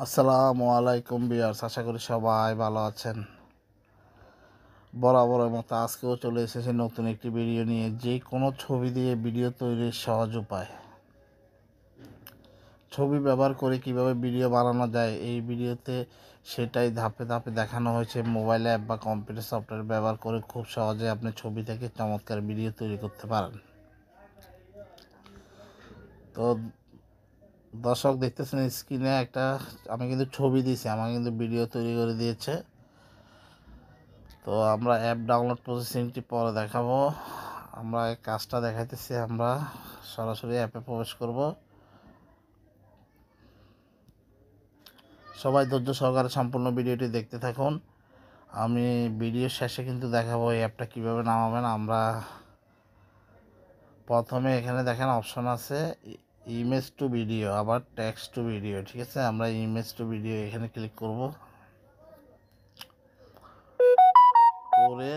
আসসালামু আলাইকুম ভিউয়ার্স, আশা করি সবাই ভালো আছেন। বরাবরের মতো আজকেও চলে এসেছে নতুন একটি ভিডিও নিয়ে। যে কোনো ছবি দিয়ে ভিডিও তৈরির সহজ উপায়, ছবি ব্যবহার করে কিভাবে ভিডিও বানানো যায় এই ভিডিওতে সেটাই ধাপে ধাপে দেখানো হয়েছে। মোবাইল অ্যাপ বা কম্পিউটার সফটওয়্যার ব্যবহার করে খুব সহজে আপনি ছবি থেকে চমৎকার ভিডিও তৈরি করতে পারেন। তো দর্শক দেখতেছেন স্ক্রিনে আমি কিন্তু ছবি দিয়েছি, আমাকে কিন্তু ভিডিও তৈরি করে দিয়েছে। তো আমরা অ্যাপ ডাউনলোড প্রসেসিংটি পরে দেখাবো। আমরা এই কাজটা দেখাইতেছি। আমরা সরাসরি অ্যাপে প্রবেশ করব। সবাই ধৈর্য সহকারে সম্পূর্ণ ভিডিওটি দেখতে থাকুন। আমি ভিডিওর শেষে কিন্তু দেখাবো এই অ্যাপটা কীভাবে নামাবেন। আমরা প্রথমে এখানে দেখেন অপশন আছে ইমেজ টু ভিডিও, আবার টেক্সট টু ভিডিও। ঠিক আছে, আমরা ইমেজ টু ভিডিও এখানে ক্লিক করব। করে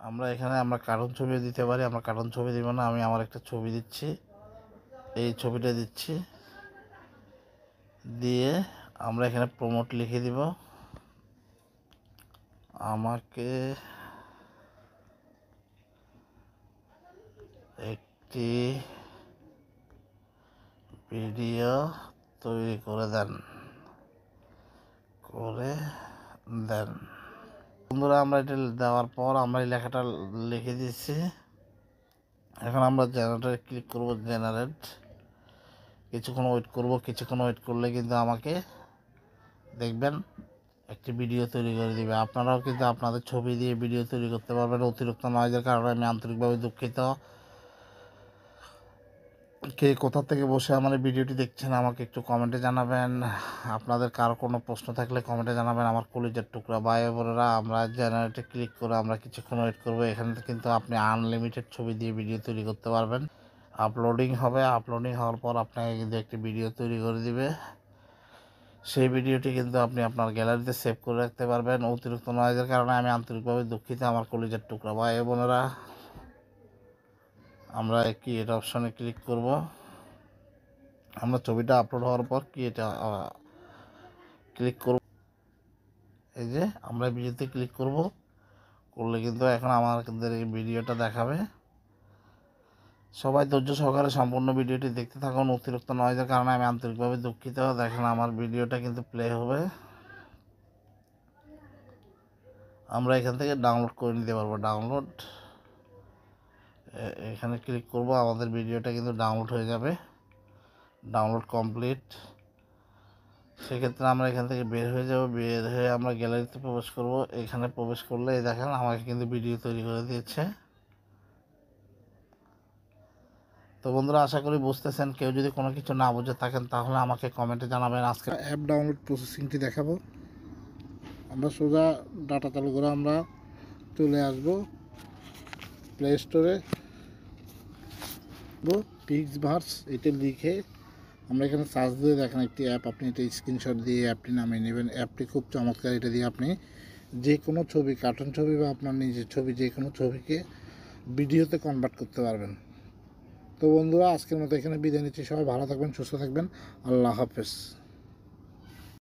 আমরা এখানে কার্টুন ছবি দিতে পারি। আমরা কার্টুন ছবি দিব না, আমি আমার একটা ছবি দিচ্ছি, এই ছবিটা দিচ্ছি। দিয়ে আমরা এখানে প্রমোট লিখে দিব। আমাকে একটি ভিডিও তৈরি করে দেন। বন্ধুরা, আমরা এটা দেওয়ার পর আমরা এই লেখাটা লিখে দিচ্ছি। এখন আমরা জেনারেটরে ক্লিক করব। জেনারেট, কিছুক্ষণ ওয়েট করব। কিছুক্ষণ ওয়েট করলে কিন্তু আমাকে দেখবেন একটি ভিডিও তৈরি করে দিবে। আপনারাও কিন্তু আপনাদের ছবি দিয়ে ভিডিও তৈরি করতে পারবেন। অতিরিক্ত নয়েজের কারণে আমি আন্তরিকভাবে দুঃখিত। কে কোথা থেকে বসে আমার এই ভিডিওটি দেখছেন আমাকে একটু কমেন্টে জানাবেন। আপনাদের কারো কোনো প্রশ্ন থাকলে কমেন্টে জানাবেন। আমার কলিজার টুকরা ভাই বোনেরা, আমরা জেনারেটে ক্লিক করে আমরা কিছুক্ষণ ওয়েট করবো। এখানে কিন্তু আপনি আনলিমিটেড ছবি দিয়ে ভিডিও তৈরি করতে পারবেন। আপলোডিং হবে, আপলোডিং হওয়ার পর আপনাকে কিন্তু একটি ভিডিও তৈরি করে দিবে। সেই ভিডিওটি কিন্তু আপনি আপনার গ্যালারিতে সেভ করে রাখতে পারবেন। অতিরিক্ত নয়েজের কারণে আমি আন্তরিকভাবে দুঃখিত আমার কলিজার টুকরা ভাই বোনেরা। আমরা ক্রিয়েট অপশনে ক্লিক করব। আমরা ছবিটা আপলোড হওয়ার পর ক্রিয়েট ক্লিক করব। এই যে আমরা ভিডিওতে ক্লিক করব, করলে কিন্তু এখন আমাদের এই ভিডিওটা দেখাবে। সবাই ধৈর্য সহকারে সম্পূর্ণ ভিডিওটি দেখতে থাকুন। অতিরিক্ত নয়েজের কারণে আমি আন্তরিকভাবে দুঃখিত। দেখেন আমার ভিডিওটা কিন্তু প্লে হবে। আমরা এখান থেকে ডাউনলোড করে নিতে পারবো। ডাউনলোড, এখানে ক্লিক করব। আমাদের ভিডিওটা কিন্তু ডাউনলোড হয়ে যাবে। Download complete. সেক্ষেত্রে আমরা এখান থেকে বের হয়ে যাব। বের হয়ে আমরা গ্যালারিতে প্রবেশ করব। এখানে প্রবেশ করলে দেখেন আমাকে কিন্তু ভিডিও তৈরি করে দিয়েছে। তো বন্ধুরা, আশা করি বুঝতেছেন। কেউ যদি কোনো কিছু না বুঝে থাকেন তাহলে আমাকে কমেন্টে জানাবেন। আজকে অ্যাপ ডাউনলোড প্রসেসিংটি দেখাবো। আমরা সোজা ডাটা চালু করে আমরা চলে আসব প্লে স্টোরে। পিক্সভার্স এটা লিখে আমরা এখানে সার্চ দিয়ে দেখেন একটি অ্যাপ, আপনি এটা স্ক্রিনশট দিয়ে অ্যাপটি নামিয়ে নেবেন। অ্যাপটি খুব চমৎকার। এটা দিয়ে আপনি যে কোনো ছবি, কার্টুন ছবি বা আপনার নিজের ছবি, যে কোনো ছবিকে ভিডিওতে কনভার্ট করতে পারবেন। তো বন্ধুরা, আজকের মতো এখানে বিদায় নিচ্ছি। সবাই ভালো থাকবেন, সুস্থ থাকবেন। আল্লাহ হাফেজ।